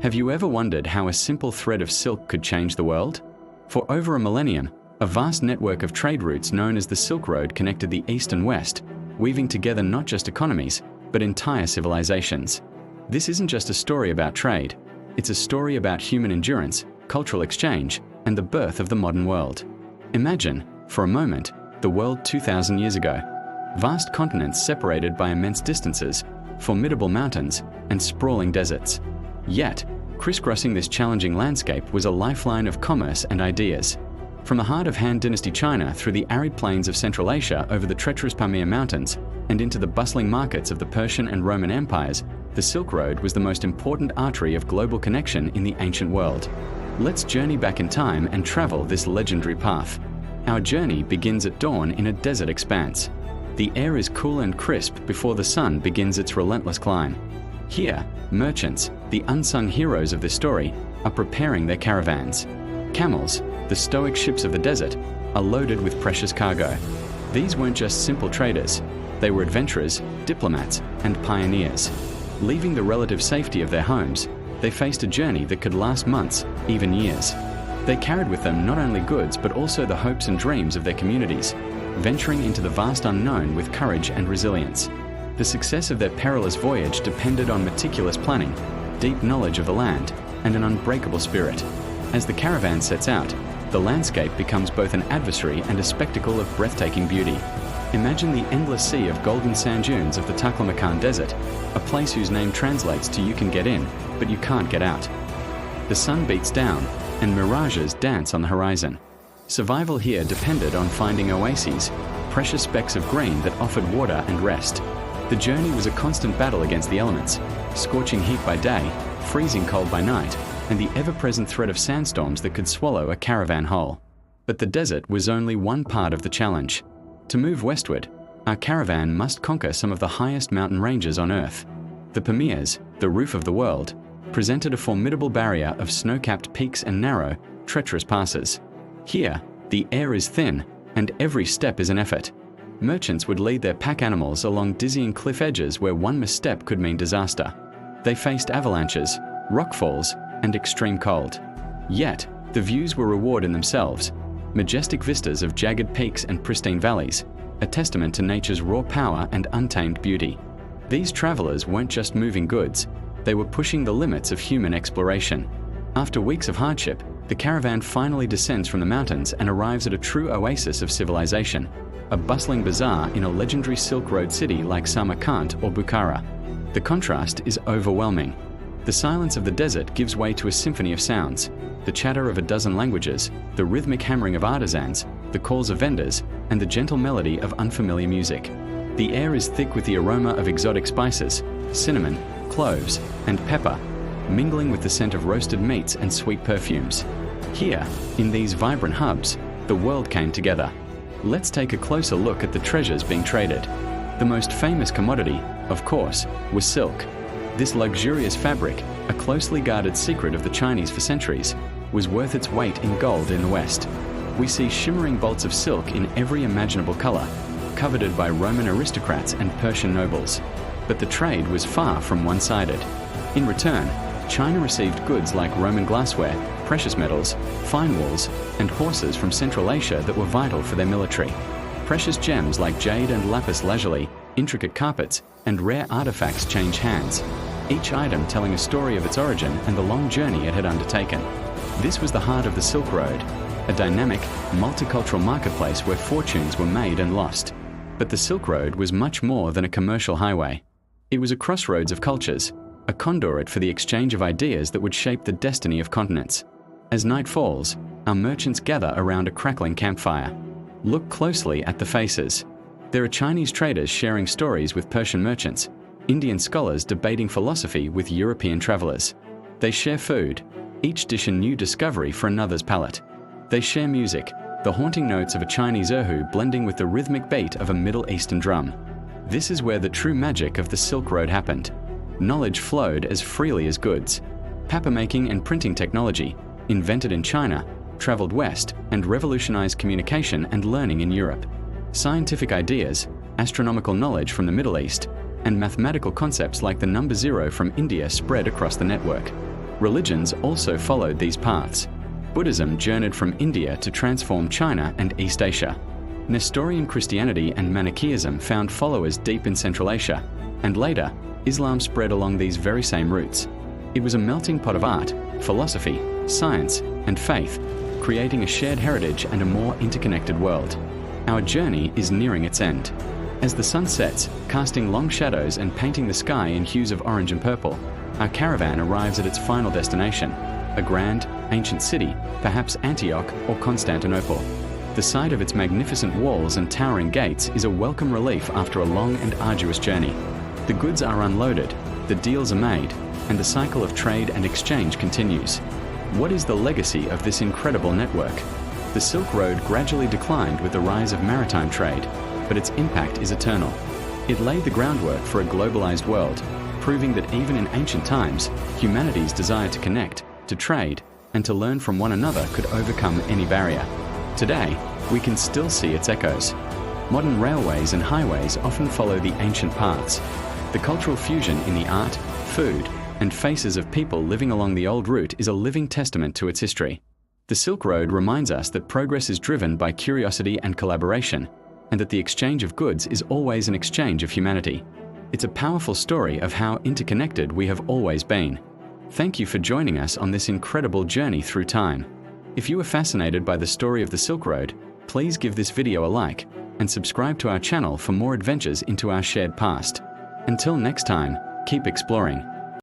Have you ever wondered how a simple thread of silk could change the world? For over a millennium, a vast network of trade routes known as the Silk Road connected the East and West, weaving together not just economies, but entire civilizations. This isn't just a story about trade. It's a story about human endurance, cultural exchange, and the birth of the modern world. Imagine, for a moment, the world 2,000 years ago. Vast continents separated by immense distances, formidable mountains, and sprawling deserts. Yet, crisscrossing this challenging landscape was a lifeline of commerce and ideas. From the heart of Han Dynasty China through the arid plains of Central Asia over the treacherous Pamir Mountains and into the bustling markets of the Persian and Roman empires, the Silk Road was the most important artery of global connection in the ancient world. Let's journey back in time and travel this legendary path. Our journey begins at dawn in a desert expanse. The air is cool and crisp before the sun begins its relentless climb. Here, merchants, the unsung heroes of this story, are preparing their caravans. Camels, the stoic ships of the desert, are loaded with precious cargo. These weren't just simple traders. They were adventurers, diplomats, and pioneers. Leaving the relative safety of their homes, they faced a journey that could last months, even years. They carried with them not only goods but also the hopes and dreams of their communities, venturing into the vast unknown with courage and resilience. The success of their perilous voyage depended on meticulous planning, deep knowledge of the land, and an unbreakable spirit. As the caravan sets out, the landscape becomes both an adversary and a spectacle of breathtaking beauty. Imagine the endless sea of golden sand dunes of the Taklamakan Desert, a place whose name translates to "you can get in, but you can't get out." The sun beats down, and mirages dance on the horizon. Survival here depended on finding oases, precious specks of green that offered water and rest. The journey was a constant battle against the elements, scorching heat by day, freezing cold by night, and the ever-present threat of sandstorms that could swallow a caravan whole. But the desert was only one part of the challenge. To move westward, our caravan must conquer some of the highest mountain ranges on Earth. The Pamirs, the roof of the world, presented a formidable barrier of snow-capped peaks and narrow, treacherous passes. Here, the air is thin, and every step is an effort. Merchants would lead their pack animals along dizzying cliff edges where one misstep could mean disaster. They faced avalanches, rockfalls, and extreme cold. Yet, the views were reward in themselves. Majestic vistas of jagged peaks and pristine valleys, a testament to nature's raw power and untamed beauty. These travelers weren't just moving goods, they were pushing the limits of human exploration. After weeks of hardship, the caravan finally descends from the mountains and arrives at a true oasis of civilization, a bustling bazaar in a legendary Silk Road city like Samarkand or Bukhara. The contrast is overwhelming. The silence of the desert gives way to a symphony of sounds, the chatter of a dozen languages, the rhythmic hammering of artisans, the calls of vendors, and the gentle melody of unfamiliar music. The air is thick with the aroma of exotic spices, cinnamon, cloves, and pepper, mingling with the scent of roasted meats and sweet perfumes. Here, in these vibrant hubs, the world came together. Let's take a closer look at the treasures being traded. The most famous commodity, of course, was silk. This luxurious fabric, a closely guarded secret of the Chinese for centuries, was worth its weight in gold in the West. We see shimmering bolts of silk in every imaginable color, coveted by Roman aristocrats and Persian nobles. But the trade was far from one-sided. In return, China received goods like Roman glassware, precious metals, fine wools, and horses from Central Asia that were vital for their military. Precious gems like jade and lapis lazuli, intricate carpets, and rare artifacts change hands, each item telling a story of its origin and the long journey it had undertaken. This was the heart of the Silk Road, a dynamic, multicultural marketplace where fortunes were made and lost. But the Silk Road was much more than a commercial highway. It was a crossroads of cultures, a conduit for the exchange of ideas that would shape the destiny of continents. As night falls, our merchants gather around a crackling campfire. Look closely at the faces. There are Chinese traders sharing stories with Persian merchants, Indian scholars debating philosophy with European travelers. They share food, each dish a new discovery for another's palate. They share music, the haunting notes of a Chinese erhu blending with the rhythmic beat of a Middle Eastern drum. This is where the true magic of the Silk Road happened. Knowledge flowed as freely as goods. Papermaking and printing technology, invented in China, traveled west and revolutionized communication and learning in Europe. Scientific ideas, astronomical knowledge from the Middle East, and mathematical concepts like the number zero from India spread across the network. Religions also followed these paths. Buddhism journeyed from India to transform China and East Asia. Nestorian Christianity and Manichaeism found followers deep in Central Asia, and later, Islam spread along these very same routes. It was a melting pot of art, philosophy, science, and faith, creating a shared heritage and a more interconnected world. Our journey is nearing its end. As the sun sets, casting long shadows and painting the sky in hues of orange and purple, our caravan arrives at its final destination, a grand, ancient city, perhaps Antioch or Constantinople. The sight of its magnificent walls and towering gates is a welcome relief after a long and arduous journey. The goods are unloaded, the deals are made, and the cycle of trade and exchange continues. What is the legacy of this incredible network? The Silk Road gradually declined with the rise of maritime trade, but its impact is eternal. It laid the groundwork for a globalized world, proving that even in ancient times, humanity's desire to connect, to trade, and to learn from one another could overcome any barrier. Today, we can still see its echoes. Modern railways and highways often follow the ancient paths. The cultural fusion in the art, food, and faces of people living along the old route is a living testament to its history. The Silk Road reminds us that progress is driven by curiosity and collaboration, and that the exchange of goods is always an exchange of humanity. It's a powerful story of how interconnected we have always been. Thank you for joining us on this incredible journey through time. If you were fascinated by the story of the Silk Road, please give this video a like and subscribe to our channel for more adventures into our shared past. Until next time, keep exploring.